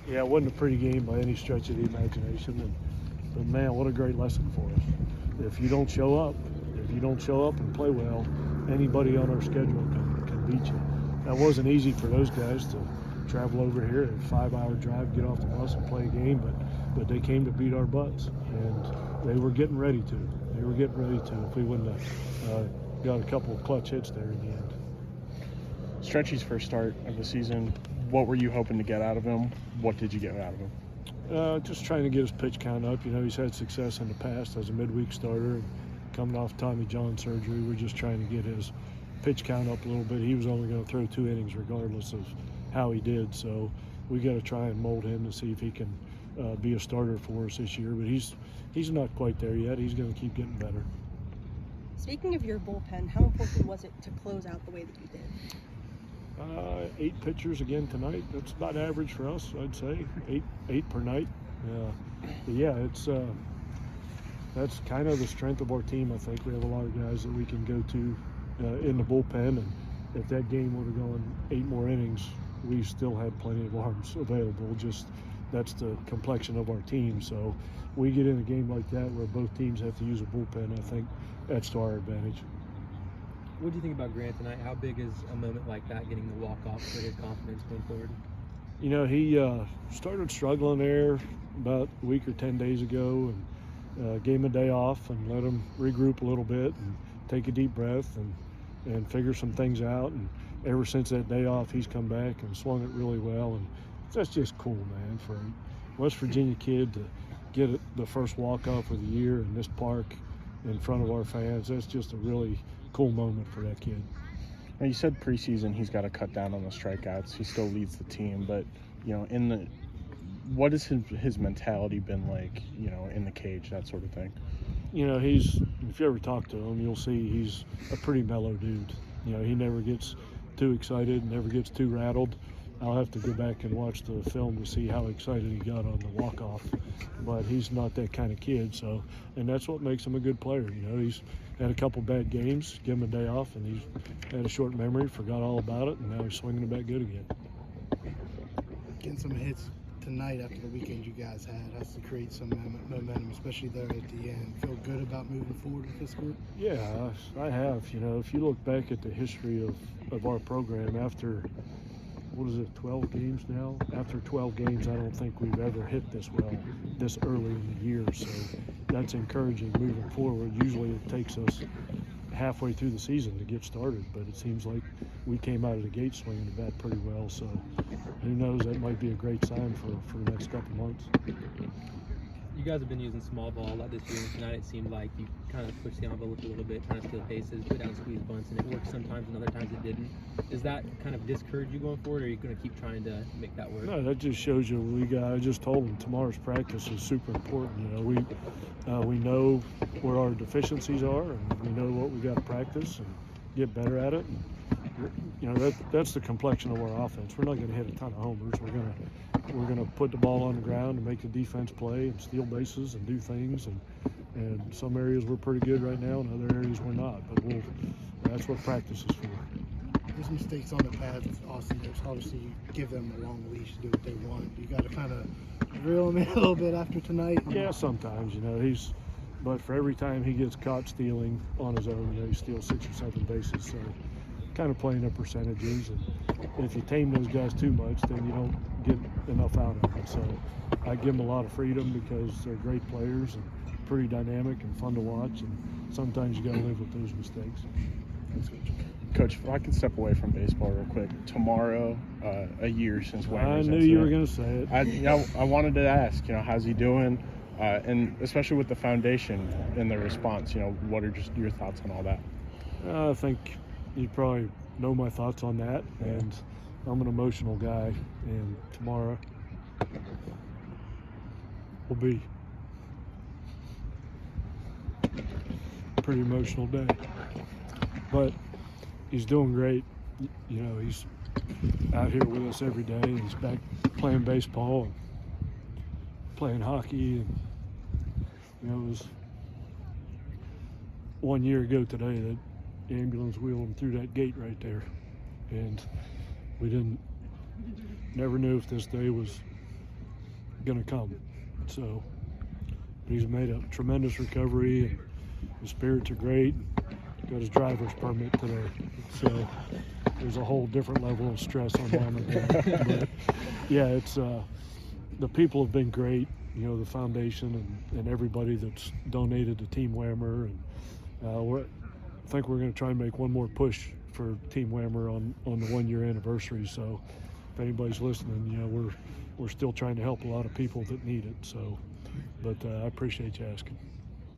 Yeah, it wasn't a pretty game by any stretch of the imagination, but man, what a great lesson for us. If you don't show up, and play well, anybody on our schedule can beat you. That wasn't easy for those guys to travel over here, a 5-hour drive, get off the bus and play a game, but they came to beat our butts, and they were getting ready to. If we wouldn't have got a couple of clutch hits there in the end. Stretchy's first start of the season, what were you hoping to get out of him? What did you get out of him? Just trying to get his pitch count up. You know, he's had success in the past as a midweek starter, and coming off Tommy John surgery. We're just trying to get his pitch count up a little bit. He was only going to throw 2 innings regardless of how he did, so we got to try and mold him to see if he can be a starter for us this year, but he's not quite there yet. He's going to keep getting better. Speaking of your bullpen, how important was it to close out the way that you did? 8 pitchers again tonight. That's about average for us, I'd say. Eight per night. Yeah, it's that's kind of the strength of our team. I think we have a lot of guys that we can go to in the bullpen, and if that game would have gone 8 more innings, we still had plenty of arms available. Just that's the complexion of our team. So we get in a game like that where both teams have to use a bullpen. I think that's to our advantage. What do you think about Grant tonight? How big is a moment like that, getting the walk-off, for his confidence going forward? You know, he started struggling there about a week or 10 days ago, and gave him a day off and let him regroup a little bit and take a deep breath and figure some things out. And ever since that day off, he's come back and swung it really well. And that's just cool, man, for a West Virginia kid to get the first walk-off of the year in this park in front of our fans. That's just a really cool moment for that kid. Now, you said preseason he's got to cut down on the strikeouts. He still leads the team, but you know, what has his mentality been like? You know, in the cage, that sort of thing. You know, if you ever talk to him, you'll see he's a pretty mellow dude. You know, he never gets too excited, never gets too rattled. I'll have to go back and watch the film to see how excited he got on the walk-off, but he's not that kind of kid. So, and that's what makes him a good player. You know, he's had a couple bad games, give him a day off, and he's had a short memory, forgot all about it, and now he's swinging it back good again. Getting some hits tonight after the weekend you guys had has to create some momentum, especially there at the end. Feel good about moving forward with this group? Yeah, I have. You know, if you look back at the history of our program after, 12 games now? After 12 games, I don't think we've ever hit this well this early in the year. So that's encouraging moving forward. Usually it takes us halfway through the season to get started, but it seems like we came out of the gate swinging the bat pretty well. So who knows, that might be a great sign for the next couple months. You guys have been using small ball a lot this year, and tonight it seemed like you kind of pushed the envelope a little bit, trying to steal bases, put down squeeze bunts, and it worked sometimes and other times it didn't. Does that kind of discourage you going forward, or are you going to keep trying to make that work? No, that just shows you I just told them tomorrow's practice is super important. You know, we know where our deficiencies are, and we know what we got to practice and get better at it. And, you know, that's the complexion of our offense. We're not going to hit a ton of homers. We're going to put the ball on the ground and make the defense play and steal bases and do things. And some areas we're pretty good right now, and other areas we're not. But that's what practice is for. There's mistakes on the pads with Austin. There's obviously you give them a long leash to do what they want. You got to kind of reel them in a little bit after tonight. Yeah, sometimes, you know, but for every time he gets caught stealing on his own, you know, he steals 6 or 7 bases. So kind of playing up percentages, and if you tame those guys too much, then you don't get enough out of them. So I give them a lot of freedom because they're great players and pretty dynamic and fun to watch, and sometimes you got to live with those mistakes. Coach, if I can step away from baseball real quick, tomorrow, a year since Wagner's I knew you were going to say it. I wanted to ask, you know, how's he doing? And especially with the foundation and the response, you know, what are just your thoughts on all that? I think you probably know my thoughts on that, and I'm an emotional guy, and tomorrow will be a pretty emotional day. But he's doing great. You know, he's out here with us every day, and he's back playing baseball and playing hockey, and you know, it was 1 year ago today that the ambulance wheeled him through that gate right there, and we never knew if this day was going to come. So, but he's made a tremendous recovery, and his spirits are great. Got his driver's permit today, so there's a whole different level of stress on him again. But yeah, it's the people have been great. You know, the foundation and everybody that's donated to Team Whammer, and I think we're going to try and make one more push for Team Whammer on the 1-year anniversary. So if anybody's listening, you know, we're still trying to help a lot of people that need it. So, but I appreciate you asking.